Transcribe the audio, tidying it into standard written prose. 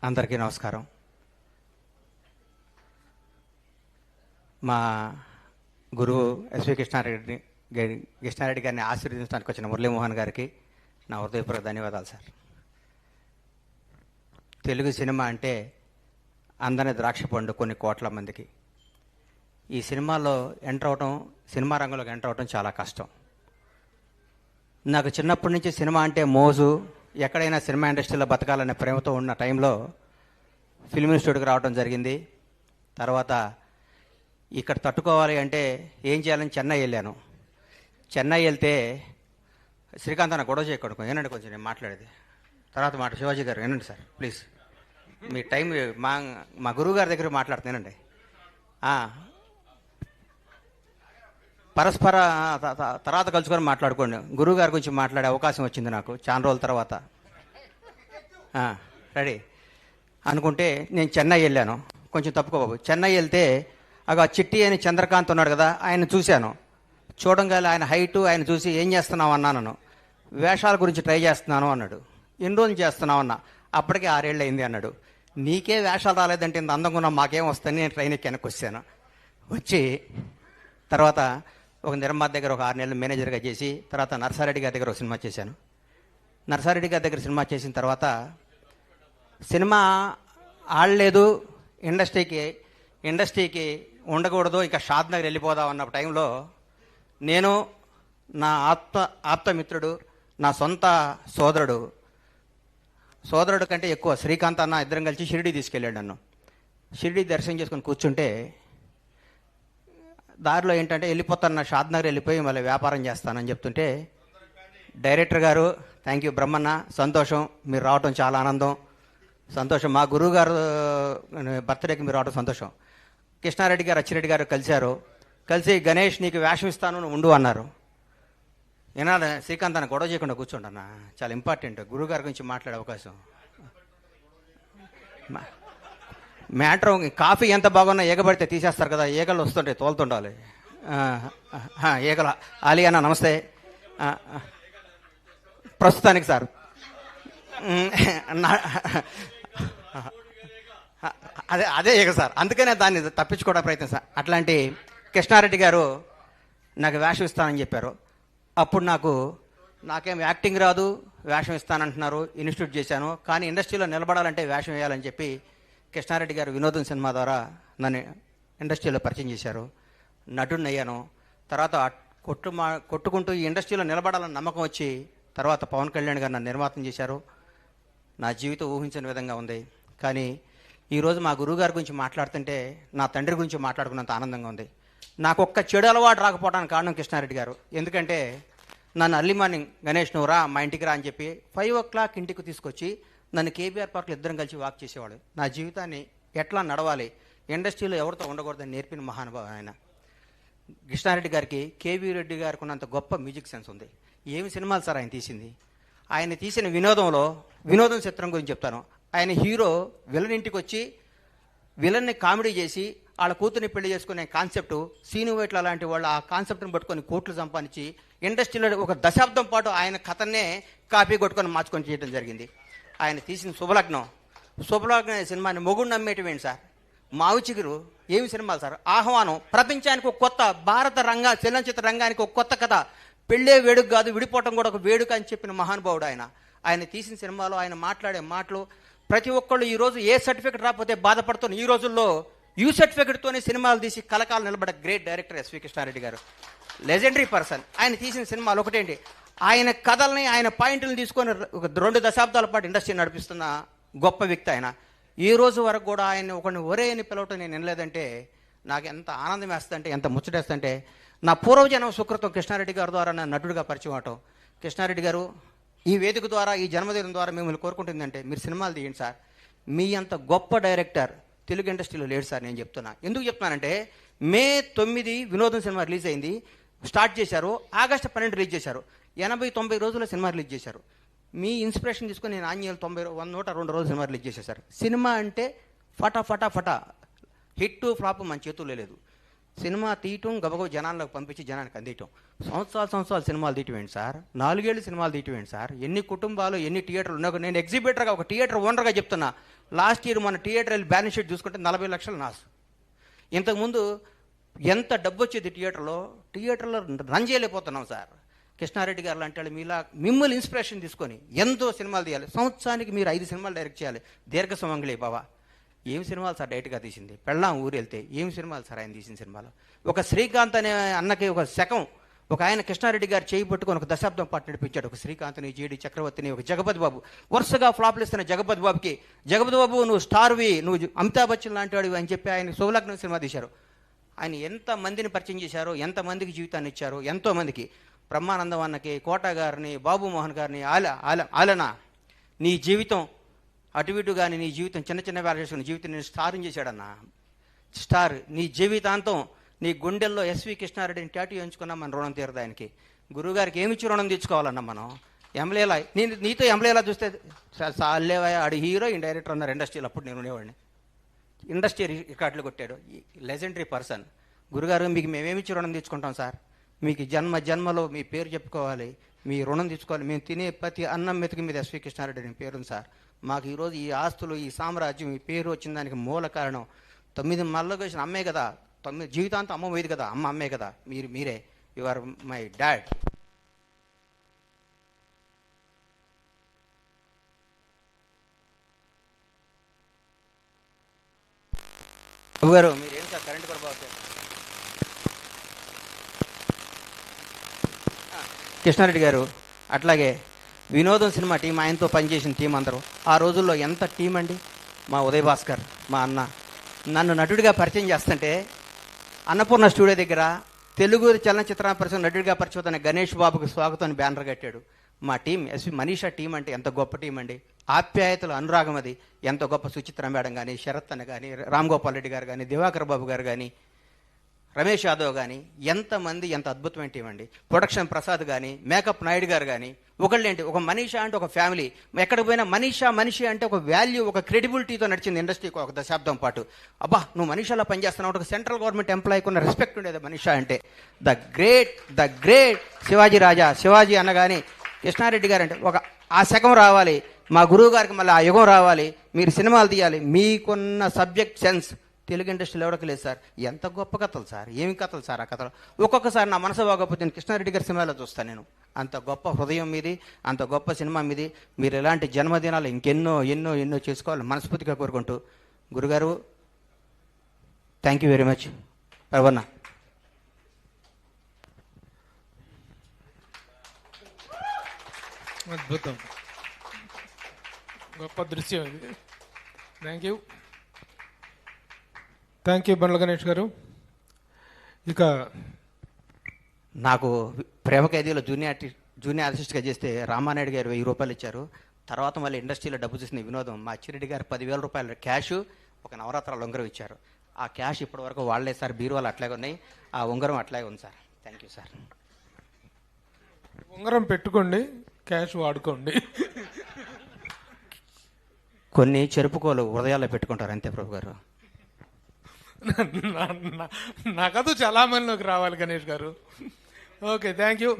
అందరికీ నమస్కారం. మా గురువు ఎస్వి కృష్ణారెడ్డి గారిని ఆశీర్వదించడానికి వచ్చిన మురళీమోహన్ గారికి నా హృదయపూర్వక ధన్యవాదాలు సార్. తెలుగు సినిమా అంటే అందని ద్రాక్ష పండు కొన్ని కోట్ల మందికి. ఈ సినిమాలో ఎంటర్ అవటం, సినిమా రంగంలోకి ఎంటర్ అవటం చాలా కష్టం. నాకు చిన్నప్పటి నుంచి సినిమా అంటే మోజు, ఎక్కడైనా సినిమా ఇండస్ట్రీలో బతకాలనే ప్రేమతో ఉన్న టైంలో ఫిల్మ్ ఇన్స్టిట్యూట్కి రావడం జరిగింది. తర్వాత ఇక్కడ తట్టుకోవాలి అంటే ఏం చేయాలని చెన్నై వెళ్ళాను. చెన్నై వెళ్తే శ్రీకాంత్ అన్న గొడవ చేయకూడదు, ఏనండి కొంచెం నేను మాట్లాడేది తర్వాత శివాజీ గారు ఏనండి సార్ ప్లీజ్, మీ టైం మా గురువు గారి దగ్గర మాట్లాడుతున్నానండి. పరస్పర తర్వాత కలుసుకొని మాట్లాడుకోండి. గురువు గారి గురించి మాట్లాడే అవకాశం వచ్చింది నాకు చాలా రోజుల తర్వాత. రెడీ అనుకుంటే నేను చెన్నై వెళ్ళాను. కొంచెం తప్పుకోబాబు. చెన్నై వెళ్తే ఆ చిట్టి అని చంద్రకాంత్ ఉన్నాడు కదా, ఆయన చూశాను. చూడంగానే ఆయన హైటు ఆయన చూసి ఏం చేస్తున్నావు అన్నాను. వేషాల గురించి ట్రై చేస్తున్నాను అన్నాడు. ఎన్ని రోజులు చేస్తున్నావు అన్నా. అప్పటికే 6 ఏళ్ళు అయింది అన్నాడు. నీకే వేషాలు రాలేదంటే ఇంత అందంగా ఉన్నా మాకేం వస్తాయని నేను ట్రైన్ ఎక్కి వెనక్కి వచ్చాను. వచ్చి తర్వాత ఒక నిర్మాత దగ్గర ఒక 6 నెలలు మేనేజర్గా చేసి తర్వాత నర్సారెడ్డి గారి దగ్గర ఒక సినిమా చేశాను. నర్సారెడ్డి గారి దగ్గర సినిమా చేసిన తర్వాత సినిమా ఆడలేదు, ఇండస్ట్రీకి ఉండకూడదు, ఇంకా షాద్ నగర్ వెళ్ళిపోదాం అన్న టైంలో నేను నా ఆప్తమిత్రుడు, నా సొంత సోదరుడు కంటే ఎక్కువ శ్రీకాంత్ అన్న ఇద్దరం కలిసి షిరిడి తీసుకెళ్ళాడు నన్ను. షిరిడి దర్శనం చేసుకొని కూర్చుంటే దారిలో ఏంటంటే వెళ్ళిపోతాను, షాద్ నగర్ వెళ్ళిపోయి మళ్ళీ వ్యాపారం చేస్తానని చెప్తుంటే డైరెక్టర్ గారు థ్యాంక్ యూ బ్రహ్మన్న, సంతోషం మీరు రావటం చాలా ఆనందం, సంతోషం. మా గురువు గారు బర్త్డేకి మీరు రావడం సంతోషం. కృష్ణారెడ్డి గారు అచ్చిరెడ్డి గారు కలిసి గణేష్ నీకు వేషం ఇస్తాను నువ్వు ఉండు అన్నారు. ఏనాడు శ్రీకాంత్ అన్న గొడవ చేయకుండా కూర్చోండి అన్న, చాలా ఇంపార్టెంట్ గురువు గారి గురించి మాట్లాడే అవకాశం. మ్యాటర్ కాఫీ ఎంత బాగున్నా ఏగబడితే తీసేస్తారు కదా, ఈగలు వస్తుంటాయి తోలుతుండాలి. ఈగల ఆలీ అన్న నమస్తే. ప్రస్తుతానికి సార్ అదే ఈగ సార్, అందుకనే దాన్ని తప్పించుకోవడం ప్రయత్నం సార్. అట్లాంటి కృష్ణారెడ్డి గారు నాకు వేషం ఇస్తానని చెప్పారు. అప్పుడు నాకేం యాక్టింగ్ రాదు, వేషం ఇస్తానంటున్నారు. ఇన్స్టిట్యూట్ చేశాను, కానీ ఇండస్ట్రీలో నిలబడాలంటే వేషం వేయాలని చెప్పి కృష్ణారెడ్డి గారు వినోదం సినిమా ద్వారా నన్ను ఇండస్ట్రీలో పరిచయం చేశారు. నటుడిని అయ్యాను. తర్వాత కొట్టుకుంటూ ఈ ఇండస్ట్రీలో నిలబడాలని నమ్మకం వచ్చి తర్వాత పవన్ కళ్యాణ్ గారు నన్ను నిర్మాతం చేశారు. నా జీవితం ఊహించని విధంగా ఉంది. కానీ ఈరోజు మా గురువు గారి గురించి మాట్లాడుతుంటే నా తండ్రి గురించి మాట్లాడుకున్నంత ఆనందంగా ఉంది. నాకు ఒక్క చెడు అలవాటు రాకపోవడానికి కారణం కృష్ణారెడ్డి గారు. ఎందుకంటే నన్ను అర్లీ మార్నింగ్ గణేష్ నువ్వు రా మా ఇంటికి రా అని చెప్పి 5 o'clock ఇంటికి తీసుకొచ్చి నన్ను కేబీఆర్ పార్క్లో ఇద్దరం కలిసి వాక్ చేసేవాడు. నా జీవితాన్ని ఎట్లా నడవాలి, ఇండస్ట్రీలో ఎవరితో ఉండకూడదని నేర్పిన మహానుభావం ఆయన. కృష్ణారెడ్డి గారికి కేవీ రెడ్డి గారికి ఉన్నంత గొప్ప మ్యూజిక్ సెన్స్ ఉంది. ఏమి సినిమాలు సార్ ఆయన తీసింది. ఆయన తీసిన వినోదం చిత్రం గురించి చెప్తాను. ఆయన హీరో విలన్ ఇంటికి వచ్చి విలన్ని కామెడీ చేసి వాళ్ళ కూతుర్ని పెళ్లి చేసుకునే కాన్సెప్ట్ సీను వైట్ల లాంటి వాళ్ళు ఆ కాన్సెప్ట్ని పట్టుకొని కోట్లు సంపాదించి ఇండస్ట్రీలో ఒక దశాబ్దం పాటు ఆయన కథనే కాపీ కొట్టుకొని మార్చుకొని చేయడం జరిగింది. ఆయన తీసిన శుభలగ్నం అనే సినిమాని మొగుడు నమ్మేటివేంటి సార్, మావి చిగురు ఏమి సినిమాలు సార్, ఆహ్వానం ప్రపంచానికి ఒక కొత్త భారత చలనచిత్ర రంగానికి ఒక కొత్త కథ, పెళ్ళే వేడుక కాదు విడిపోవటం కూడా ఒక వేడుక అని చెప్పిన మహానుభావుడు ఆయన తీసిన సినిమాలో ఆయన మాట్లాడే మాటలు ప్రతి ఒక్కళ్ళు ఈరోజు ఏ సర్టిఫికెట్ రాకపోతే బాధపడుతున్న ఈ రోజుల్లో యూ సర్టిఫికెట్తోనే సినిమాలు తీసి కలకాలం నిలబడే గ్రేట్ డైరెక్టర్ ఎస్వి కృష్ణారెడ్డి గారు, లెజెండరీ పర్సన్. ఆయన తీసిన సినిమాలు ఒకటేంటి, ఆయన కథల్ని ఆయన పాయింట్లను తీసుకొని ఒక 2 దశాబ్దాల పాటు ఇండస్ట్రీ నడిపిస్తున్న గొప్ప వ్యక్తి ఆయన. ఈ రోజు వరకు కూడా ఆయన ఒకరిని ఒరే అని పిలవటం నేను వినలేదంటే నాకు ఎంత ఆనందం వేస్తుందంటే, ఎంత ముచ్చటేస్తుంటే, నా పూర్వజన్మ సుకృతం కృష్ణారెడ్డి గారి ద్వారా నా నటుడిగా పరిచయం అవటం. కృష్ణారెడ్డి గారు ఈ వేదిక ద్వారా ఈ జన్మదినం ద్వారా మిమ్మల్ని కోరుకుంటుందంటే మీరు సినిమాలు తీయండి సార్. మీ అంత గొప్ప డైరెక్టర్ తెలుగు ఇండస్ట్రీలో లేడు సార్. నేను చెప్తున్నా, ఎందుకు చెప్తున్నానంటే May 9 వినోదం సినిమా రిలీజ్ అయింది, స్టార్ట్ చేశారు. August 12 రిలీజ్ చేశారు. 80-90 రోజుల సినిమా రిలీజ్ చేశారు. మీ ఇన్స్పిరేషన్ తీసుకొని నేను ఆంజనేయులు 102 రోజులు సినిమా రిలీజ్ చేసేసారు. సినిమా అంటే ఫటా హిట్ ఫ్లాప్ మన చేతుల్లో లేదు. సినిమా తీయటం గబగబ జనాల్లోకి పంపించి జనానికి అందియటం. సంవత్సరాలు సినిమాలు తీయటమేంటి సార్, 4 ఏళ్ళు సినిమాలు తీయటమేంటి సార్, ఎన్ని కుటుంబాలు ఎన్ని థియేటర్లు ఉన్నాయి. నేను ఎగ్జిబిటర్గా ఒక థియేటర్ ఓనర్గా చెప్తున్నా, లాస్ట్ ఇయర్ మన థియేటర్ వెళ్ళి బ్యాలెన్స్ షీట్ చూసుకుంటే 40 లక్షలు నాసు. ఇంతకుముందు ఎంత డబ్బు వచ్చేది థియేటర్లో రన్ చేయలేకపోతున్నాం సార్. కృష్ణారెడ్డి గారు లాంటి వాళ్ళు మీలా మిమ్మల్ని ఇన్స్పిరేషన్ తీసుకొని ఎంతో సినిమాలు తీయాలి. సంవత్సరానికి మీరు 5 సినిమాలు డైరెక్ట్ చేయాలి. దీర్ఘ సుమంగళి బాబా ఏం సినిమాలు సార్ డైరెక్ట్గా తీసింది. పెళ్ళాం ఊరు వెళ్తే ఏం సినిమాలు సార్ ఆయన తీసిన సినిమాలు. ఒక శ్రీకాంత్ అనే అన్నకి ఒక శకం ఒక ఆయన కృష్ణారెడ్డి గారు చేయి పట్టుకొని ఒక దశాబ్దం పాటు నడిపించాడు. ఒక శ్రీకాంత్ని, జీడి చక్రవర్తిని, ఒక జగపతి బాబు, వరుసగా ఫ్లాప్లు ఇస్తున్న జగపతి బాబుకి, జగపతి బాబు నువ్వు స్టార్వి, నువ్వు అమితాబ్ బచ్చన్ లాంటి వాడివి అని చెప్పి ఆయన శుభలగ్నం సినిమా తీశారు. ఆయన ఎంతమందిని పరిచయం చేశారో, ఎంతమందికి జీవితాన్ని ఇచ్చారో, ఎంతోమందికి. బ్రహ్మానందం అన్నకి, కోట గారిని, బాబు మోహన్ గారిని, ఆలనా నీ జీవితం అటు ఇటు కానీ నీ జీవితం చిన్న చిన్న వేల చేసుకుని జీవితం నేను స్టార్ని చేశాడన్నా. స్టార్ నీ జీవితాంతం నీ గుండెల్లో ఎస్వి కృష్ణారెడ్డిని టాటూ వేయించుకున్నా మన రుణం తీరదు ఆయనకి. గురువుగారికి ఏమిచ్చి రుణం తెచ్చుకోవాలన్నా మనం. ఎంలేలా నీతో ఎంలేలా చూస్తే సాలేవా ఆడు హీరో ఇన్ డైరెక్టర్ అన్నారు ఇండస్ట్రీలో. అప్పుడు నేను ఉండేవాడిని. ఇండస్ట్రీ రికార్డులు కొట్టాడు, లెజెండరీ పర్సన్. గురుగారు మీకు మేమేమిచ్చి రుణం తెచ్చుకుంటాం సార్, మీకు జన్మలో మీ పేరు చెప్పుకోవాలి, మీ రుణం తెచ్చుకోవాలి. మేము తినే ప్రతి అన్నం మెతుకు మీద ఎస్వి కృష్ణారెడ్డి అని పేరుంది సార్. మాకు ఈరోజు ఈ ఆస్తులు, ఈ సామ్రాజ్యం, ఈ పేరు వచ్చిన దానికి మూల కారణం 9 మళ్ళీ వచ్చిన అమ్మే కదా. 9 జీవితాంతం అమ్మ పోయేది కదా, అమ్మే కదా. మీరే యు ఆర్ మై డాడ్. గారు మీరేం సార్ కరెంట్ కూడా బాగుంది. కృష్ణారెడ్డి గారు అట్లాగే వినోదం సినిమా టీం, ఆయనతో పనిచేసిన టీం అందరూ ఆ రోజుల్లో ఎంత టీం అండి. మా ఉదయ్ భాస్కర్ మా అన్న నన్ను నటుడిగా పరిచయం చేస్తుంటే అన్నపూర్ణ స్టూడియో దగ్గర తెలుగు చలనచిత్ర పరిచయం నటుడిగా పరిచయం అనే గణేష్ బాబుకి స్వాగతం బ్యానర్ కట్టాడు. మా టీం ఎస్వి మనీషా టీం అంటే ఎంత గొప్ప టీం అండి. ఆప్యాయతలు, అనురాగం అది ఎంత గొప్ప. సుచిత్ర మేడం కానీ, శరత్ అన్న కానీ, రామ్ గోపాల్ రెడ్డి గారు కానీ, దివాకర్ బాబు గారు కానీ, రమేష్ యాదవ్ కానీ, ఎంతమంది ఎంత అద్భుతమైన టీం అండి. ప్రొడక్షన్ ప్రసాద్ కానీ, మేకప్ నాయుడు గారు కానీ, ఒకళ్ళేంటి ఒక మనీషా అంటే ఒక ఫ్యామిలీ. ఎక్కడికి పోయినా మనిషి అంటే ఒక వాల్యూ, ఒక క్రెడిబిలిటీతో నడిచింది ఇండస్ట్రీకి ఒక దశాబ్దం పాటు. అబ్బా నువ్వు మనీషాలో పనిచేస్తున్నావు, ఒక సెంట్రల్ గవర్నమెంట్ ఎంప్లాయీకి ఉన్న రెస్పెక్ట్ ఉండేది మనీషా అంటే. ద గ్రేట్ శివాజీ రాజా. శివాజీ అనగానే కృష్ణారెడ్డి గారు అంటే ఒక ఆ శకం రావాలి. మా గురువు గారికి మళ్ళీ ఆ యుగం రావాలి. మీరు సినిమాలు తీయాలి. మీకున్న సబ్జెక్ట్ సెన్స్ తెలుగు ఇండస్ట్రీలో ఎవరికి లేదు సార్. ఎంత గొప్ప కథలు సార్, ఏమి కథలు సార్. ఆ కథలు ఒక్కొక్కసారి నా మనసు బాగోకపోతే నేను కృష్ణారెడ్డి గారి సినిమాలో చూస్తాను. నేను అంత గొప్ప హృదయం మీది, అంత గొప్ప సినిమా మీది. మీరు ఇలాంటి జన్మదినాలు ఇంకెన్నో ఎన్నో ఎన్నో చేసుకోవాలి మనస్ఫూర్తిగా కోరుకుంటూ. గురుగారు థ్యాంక్ యూ వెరీ మచ్. పవన్న అద్భుతం, గొప్ప దృశ్యం ఇది. థ్యాంక్ యూ బండ్ల గణేష్ గారు. ఇక నాకు ప్రేమ ఖైదీలో జూనియర్ ఆర్టిస్ట్గా చేస్తే రామానాయుడు గారు 1000 రూపాయలు ఇచ్చారు. తర్వాత మళ్ళీ ఇండస్ట్రీలో డబ్బు చూసిన వినోదం మా అచ్చిరెడ్డి గారు 10,000 రూపాయలు క్యాష్, ఒక నవరాత్రాల ఉంగరం ఇచ్చారు. ఆ క్యాష్ ఇప్పటి వరకు వాడలే సార్. బీరువాలు అట్లాగే ఉన్నాయి, ఆ ఉంగరం అట్లాగే ఉంది సార్. Thank you sir. ఉంగరం పెట్టుకోండి, క్యాష్ వాడుకోండి. కొన్ని చెరుపుకోలు హృదయాల్లో పెట్టుకుంటారు అంతే ప్రభు గారు. నగదు చలామణిలోకి రావాలి గణేష్ గారు. Okay, thank you.